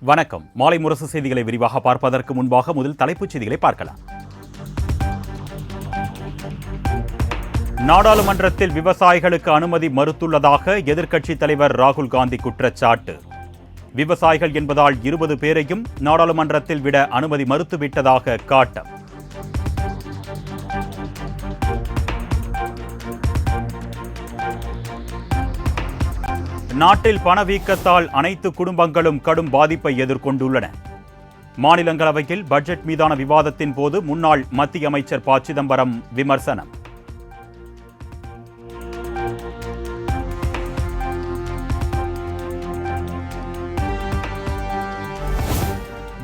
வணக்கம். மாலை முரசு செய்திகளை விரிவாக பார்ப்பதற்கு முன்பாக முதல் தலைப்புச் செய்திகளை பார்க்கலாம். நாடாளுமன்றத்தில் விவசாயிகளுக்கு அனுமதி மறுத்துள்ளதாக எதிர்க்கட்சித் தலைவர் ராகுல் காந்தி குற்றச்சாட்டு. விவசாயிகள் என்பதால் 20 பேரையும் நாடாளுமன்றத்தில் விட அனுமதி மறுத்துவிட்டதாக காட்டம். நாட்டில் பணவீக்கத்தால் அனைத்து குடும்பங்களும் கடும் பாதிப்பை எதிர்கொண்டுள்ளன. மாநிலங்களவையில் பட்ஜெட் மீதான விவாதத்தின் போது முன்னாள் மத்திய அமைச்சர் ப. சிதம்பரம் விமர்சனம்.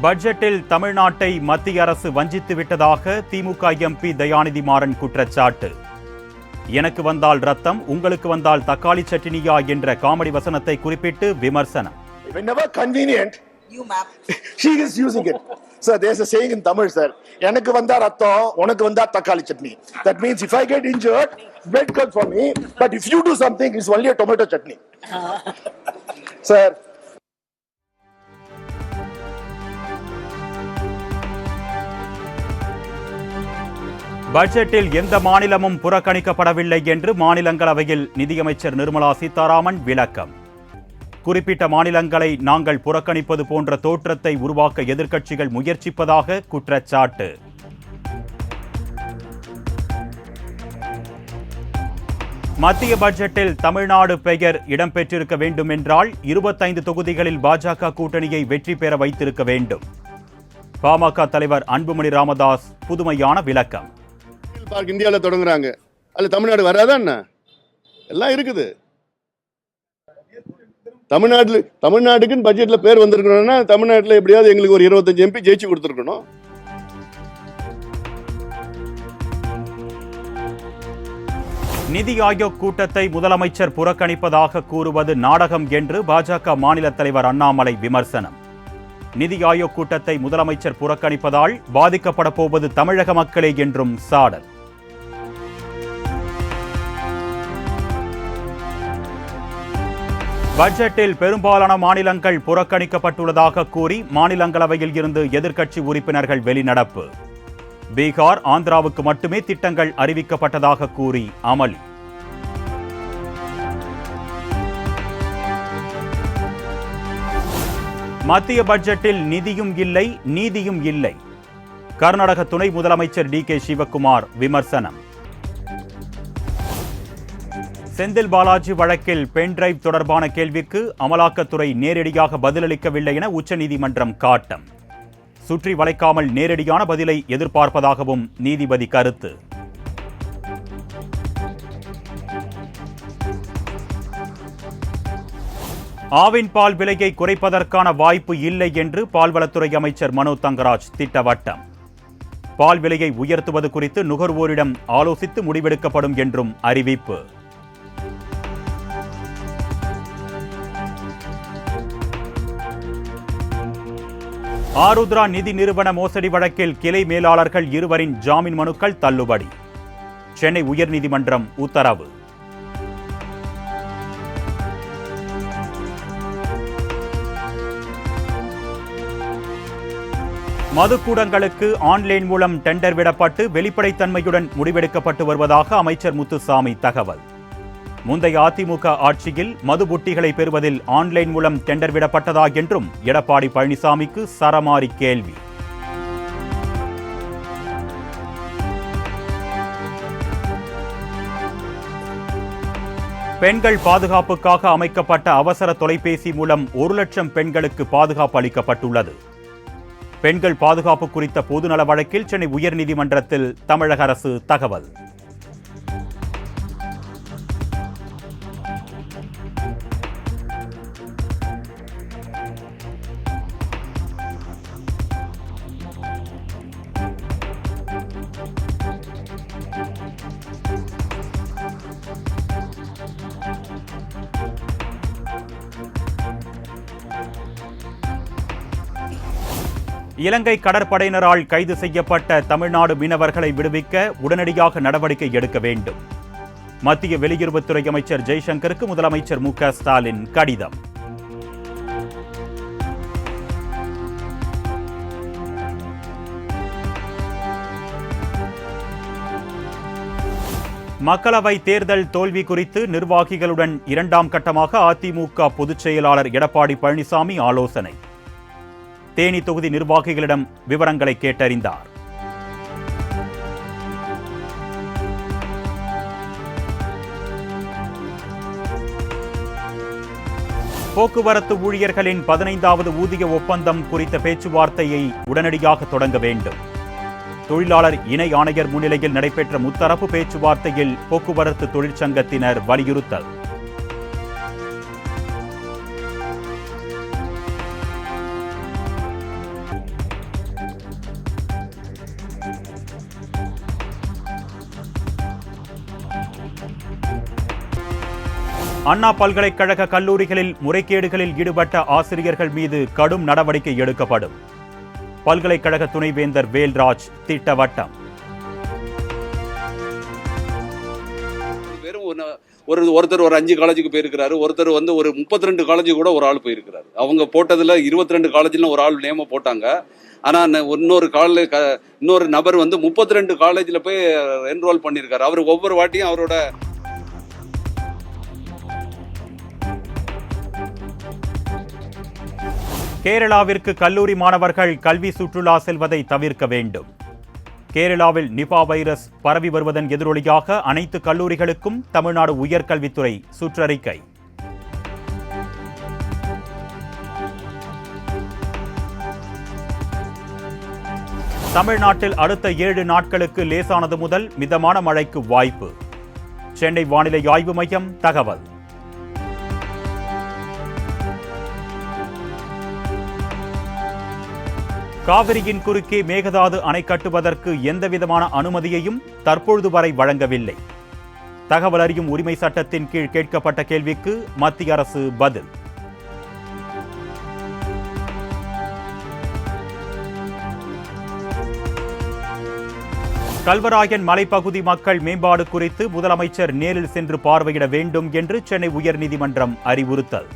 பட்ஜெட்டில் தமிழ்நாட்டை மத்திய அரசு வஞ்சித்து விட்டதாக திமுக எம்பி தயாநிதி மாறன் குற்றச்சாட்டு. எனக்கு வந்தால் ரத்தம், உங்களுக்கு வந்தால் தக்காளி சட்னியா என்ற காமெடி வசனத்தை குறிப்பிட்டு விமர்சனம். Whenever convenient, she is using it. Sir, there's a saying in Tamil, sir. எனக்கு வந்தா ரத்தம், உனக்கு வந்தா தக்காளி chutney. That means if I get injured, blood comes for me. But if you do something, it's only a tomato chutney. Sir. பட்ஜெட்டில் எந்த மாநிலமும் புறக்கணிக்கப்படவில்லை என்று மாநிலங்களவையில் நிதியமைச்சர் நிர்மலா சீதாராமன் விளக்கம். குறிப்பிட்ட மாநிலங்களை நாங்கள் புறக்கணிப்பது போன்ற தோற்றத்தை உருவாக்க எதிர்க்கட்சிகள் முயற்சிப்பதாக குற்றச்சாட்டு. மத்திய பட்ஜெட்டில் தமிழ்நாடு பெயர் இடம்பெற்றிருக்க வேண்டும் என்றால் 25 தொகுதிகளில் பாஜக கூட்டணியை வெற்றி பெற வைத்திருக்க வேண்டும். பாமக தலைவர் அன்புமணி ராமதாஸ் புதுமையான விளக்கம். பார்க் இந்தியாவில் தொடங்குறாங்க, அதில் தமிழ்நாடு வராதா என்ன? எல்லாம் இருக்குது. தமிழ்நாட்டுக்குன்னு பட்ஜெட்டில் பேர் வந்திருக்கணும்னா தமிழ்நாட்டில் எப்படியாவது எங்களுக்கு ஒரு 25 MP ஜெயிச்சு கொடுத்துருக்கணும். நிதி ஆயோக் கூட்டத்தை முதலமைச்சர் புறக்கணிப்பதாக கூறுவது நாடகம் என்று பாஜக மாநில தலைவர் அண்ணாமலை விமர்சனம். நிதி ஆயோக் கூட்டத்தை முதலமைச்சர் புறக்கணிப்பதால் பாதிக்கப்பட போவது தமிழக மக்களே என்றும் சாடல். பட்ஜெட்டில் பெரும்பாலான மாநிலங்கள் புறக்கணிக்கப்பட்டுள்ளதாக கூறி மாநிலங்களவையில் இருந்து எதிர்க்கட்சி உறுப்பினர்கள் வெளிநடப்பு. பீகார், ஆந்திராவுக்கு மட்டுமே திட்டங்கள் அறிவிக்கப்பட்டதாக கூறி அமளி. மத்திய பட்ஜெட்டில் நிதியும் இல்லை, நீதியும் இல்லை. கர்நாடக துணை முதலமைச்சர் டி. கே. சிவக்குமார் விமர்சனம். செந்தில் பாலாஜி வழக்கில் பென்டிரைவ் தொடர்பான கேள்விக்கு அமலாக்கத்துறை நேரடியாக பதிலளிக்கவில்லை என உச்சநீதிமன்றம் காட்டம். சுற்றி வளைக்காமல் நேரடியான பதிலை எதிர்பார்ப்பதாகவும் நீதிபதி கருத்து. ஆவின் பால் விலையை குறைப்பதற்கான வாய்ப்பு இல்லை என்று பால்வளத்துறை அமைச்சர் மனோ தங்கராஜ் திட்டவட்டம். பால் விலையை உயர்த்துவது குறித்து நுகர்வோரிடம் ஆலோசித்து முடிவெடுக்கப்படும் என்றும் அறிவிப்பு. ஆருத்ரா நிதி நிறுவன மோசடி வழக்கில் கிளை மேலாளர்கள் 2 ஜாமீன் மனுக்கள் தள்ளுபடி. சென்னை உயர்நீதிமன்றம் உத்தரவு. மதுக்கூடங்களுக்கு ஆன்லைன் மூலம் டெண்டர் விடப்பட்டு வெளிப்படைத்தன்மையுடன் முடிவெடுக்கப்பட்டு வருவதாக அமைச்சர் முத்துசாமி தகவல். முந்தைய அதிமுக ஆட்சியில் மது புட்டிகளை பெறுவதில் ஆன்லைன் மூலம் டெண்டர் விடப்பட்டதா என்றும் எடப்பாடி பழனிசாமிக்கு சரமாரி கேள்வி. பெண்கள் பாதுகாப்புக்காக அமைக்கப்பட்ட அவசர தொலைபேசி மூலம் 1 லட்சம் பெண்களுக்கு பாதுகாப்பு அளிக்கப்பட்டுள்ளது. பெண்கள் பாதுகாப்பு குறித்த பொதுநல வழக்கில் சென்னை உயர்நீதிமன்றத்தில் தமிழக அரசு தகவல். இலங்கை கடற்படையினரால் கைது செய்யப்பட்ட தமிழ்நாடு மீனவர்களை விடுவிக்க உடனடியாக நடவடிக்கை எடுக்க வேண்டும். மத்திய வெளியுறவுத்துறை அமைச்சர் ஜெய்சங்கருக்கு முதலமைச்சர் மு.க. ஸ்டாலின் கடிதம். மக்களவை தேர்தல் தோல்வி குறித்து நிர்வாகிகளுடன் இரண்டாம் கட்டமாக அதிமுக பொதுச் செயலாளர் எடப்பாடி பழனிசாமி ஆலோசனை. தேனி தொகுதி நிர்வாகிகளிடம் விவரங்களை கேட்டறிந்தார். போக்குவரத்து ஊழியர்களின் 15வது ஊதிய ஒப்பந்தம் குறித்த பேச்சுவார்த்தையை உடனடியாக தொடங்க வேண்டும். தொழிலாளர் இணை ஆணையர் முன்னிலையில் நடைபெற்ற முத்தரப்பு பேச்சுவார்த்தையில் போக்குவரத்து தொழிற்சங்கத்தினர் வலியுறுத்தல். அண்ணா பல்கலைக்கழக கல்லூரிகளில் முறைகேடுகளில் ஈடுபட்ட ஆசிரியர்கள் மீது கடும் நடவடிக்கை எடுக்கப்படும். பல்கலைக்கழக துணைவேந்தர் வேல்ராஜ் திட்டவட்டம். ஒருத்தர் ஒரு 5 காலேஜுக்கு போயிருக்கிறாரு, ஒருத்தர் ஒரு 32 காலேஜ் கூட ஒரு ஆள் போயிருக்கிறாரு. அவங்க போட்டதுல 22 காலேஜ்ல ஒரு ஆள் நேம போட்டாங்க. ஆனா இன்னொரு நபர் 32 காலேஜ்ல போய் என்ரோல் பண்ணியிருக்காரு. அவர் ஒவ்வொரு வாட்டியும் அவரோட கேரளாவிற்கு கல்லூரி மாணவர்கள் கல்வி சுற்றுலா செல்வதை தவிர்க்க வேண்டும். கேரளாவில் நிபா வைரஸ் பரவி வருவதன் எதிரொலியாக அனைத்து கல்லூரிகளுக்கும் தமிழ்நாடு உயர்கல்வித்துறை சுற்றறிக்கை. தமிழ்நாட்டில் அடுத்த 7 நாட்களுக்கு லேசானது முதல் மிதமான மழைக்கு வாய்ப்பு. சென்னை வானிலை ஆய்வு மையம் தகவல். காவிரியின் குறுக்கே மேகதாது அணை கட்டுவதற்கு எந்தவிதமான அனுமதியையும் தற்பொழுது வரை வழங்கவில்லை. தகவல் அறியும் உரிமை சட்டத்தின் கீழ் கேட்கப்பட்ட கேள்விக்கு மத்திய அரசு பதில். கல்வராயன் மலைப்பகுதி மக்கள் மேம்பாடு குறித்து முதலமைச்சர் நேரில் சென்று பார்வையிட வேண்டும் என்று சென்னை உயர்நீதிமன்றம் அறிவுறுத்தல்.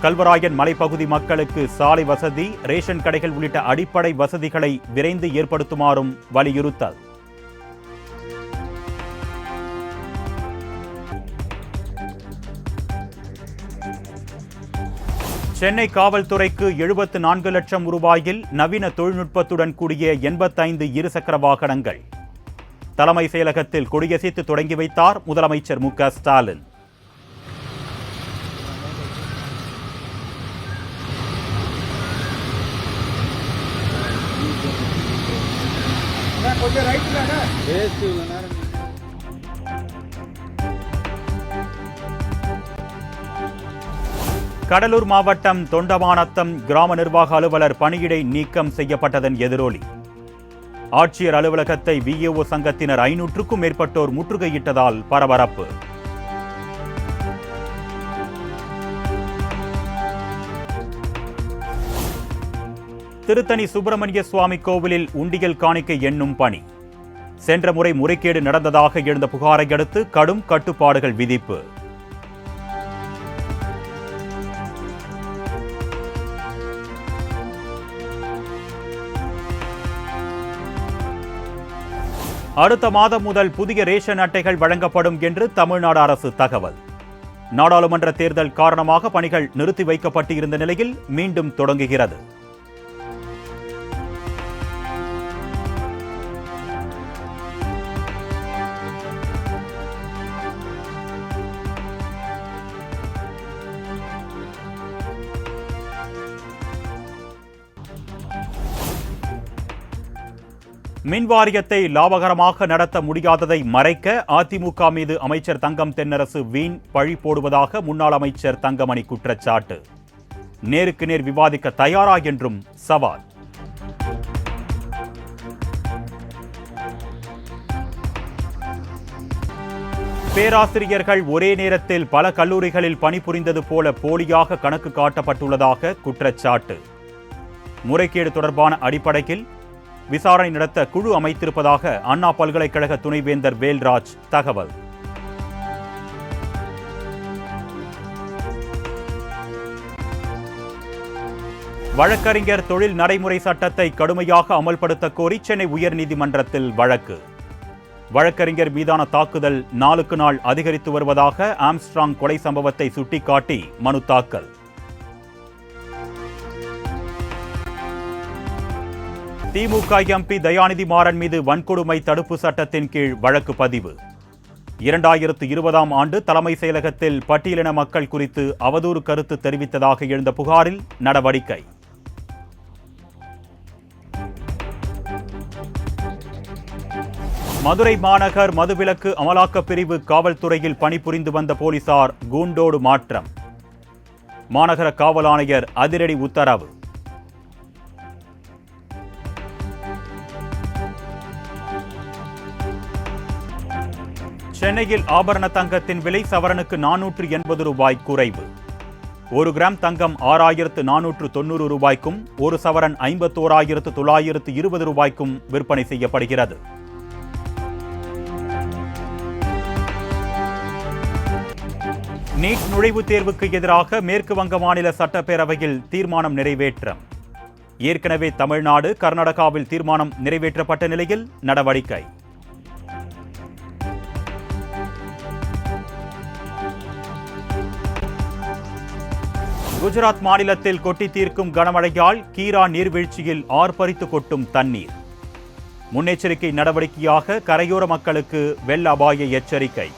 கல்வராயன் மலைப்பகுதி மக்களுக்கு சாலை வசதி, ரேஷன் கடைகள் உள்ளிட்ட அடிப்படை வசதிகளை விரைந்து ஏற்படுத்துமாறும் வலியுறுத்தல். சென்னை காவல்துறைக்கு 74 லட்சம் ரூபாயில் நவீன தொழில்நுட்பத்துடன் கூடிய 85 இருசக்கர வாகனங்கள். தலைமை செயலகத்தில் கொடியசைத்து தொடங்கி வைத்தார் முதலமைச்சர் மு.க. ஸ்டாலின். கடலூர் மாவட்டம் தொண்டமானத்தம் கிராம நிர்வாக அலுவலர் பணியிடை நீக்கம் செய்யப்பட்டதன் எதிரொலி. ஆட்சியர் அலுவலகத்தை விஏஓ சங்கத்தினர் 500க்கும் மேற்பட்டோர் முற்றுகையிட்டதால் பரபரப்பு. திருத்தணி சுப்பிரமணிய சுவாமி கோவிலில் உண்டியல் காணிக்கை எண்ணும் பணி. சென்ற முறை முறைகேடு நடந்ததாக எழுந்த புகாரை அடுத்து கடும் கட்டுப்பாடுகள் விதிப்பு. அடுத்த மாதம் முதல் புதிய ரேஷன் அட்டைகள் வழங்கப்படும் என்று தமிழ்நாடு அரசு தகவல். நாடாளுமன்ற தேர்தல் காரணமாக பணிகள் நிறுத்தி வைக்கப்பட்டு இருந்த நிலையில் மீண்டும் தொடங்குகிறது. மின் வாரியத்தை லாபகரமாக நடத்த முடியாததை மறைக்க அதிமுக மீது அமைச்சர் தங்கம் தென்னரசு வீண் பழி போடுவதாக முன்னாள் அமைச்சர் தங்கமணி குற்றச்சாட்டு. நேருக்கு நேர் விவாதிக்க தயாரா என்றும் சவால். பேராசிரியர்கள் ஒரே நேரத்தில் பல கல்லூரிகளில் பணிபுரிந்தது போல போலியாக கணக்கு காட்டப்பட்டுள்ளதாக குற்றச்சாட்டு. முறைகேடு தொடர்பான அடிப்படையில் விசாரணை நடத்த குழு அமைத்திருப்பதாக அண்ணா பல்கலைக்கழக துணைவேந்தர் வேல்ராஜ் தகவல். வழக்கறிஞர் தொழில் நடைமுறை சட்டத்தை கடுமையாக அமல்படுத்த கோரி சென்னை உயர்நீதிமன்றத்தில் வழக்கு. வழக்கறிஞர் மீதான தாக்குதல் நாளுக்கு நாள் அதிகரித்து வருவதாக ஆம்ஸ்ட்ராங் கொலை சம்பவத்தை சுட்டிக்காட்டி மனு தாக்கல். திமுக எம்பி தயாநிதி மாறன் மீது வன்கொடுமை தடுப்பு சட்டத்தின் கீழ் வழக்கு பதிவு. 2020ஆம் ஆண்டு தலைமை செயலகத்தில் பட்டியலின மக்கள் குறித்து அவதூறு கருத்து தெரிவித்ததாக எழுந்த புகாரில் நடவடிக்கை. மதுரை மாநகர் மதுவிலக்கு அமலாக்கப் பிரிவு காவல்துறையில் பணிபுரிந்து வந்த போலீசார் கூண்டோடு மாற்றம். மாநகர காவல் ஆணையர் அதிரடி உத்தரவு. சென்னையில் ஆபரண தங்கத்தின் விலை சவரனுக்கு 480 ரூபாய் குறைவு. 1 கிராம் தங்கம் 6490 ரூபாய்க்கும் 1 சவரன் 51,920 ரூபாய்க்கும் விற்பனை செய்யப்படுகிறது. நீட் நுழைவுத் தேர்வுக்கு எதிராக மேற்கு வங்க மாநில சட்டப்பேரவையில் தீர்மானம் நிறைவேற்றம். ஏற்கனவே தமிழ்நாடு, கர்நாடகாவில் தீர்மானம் நிறைவேற்றப்பட்ட நிலையில் நடவடிக்கை. குஜராத் மாநிலத்தில் கொட்டி தீர்க்கும் கனமழையால் கீரா நீர்வீழ்ச்சியில் ஆர்ப்பரித்து கொட்டும் தண்ணீர். முன்னெச்சரிக்கை நடவடிக்கையாக கரையோர மக்களுக்கு வெள்ள அபாய எச்சரிக்கை.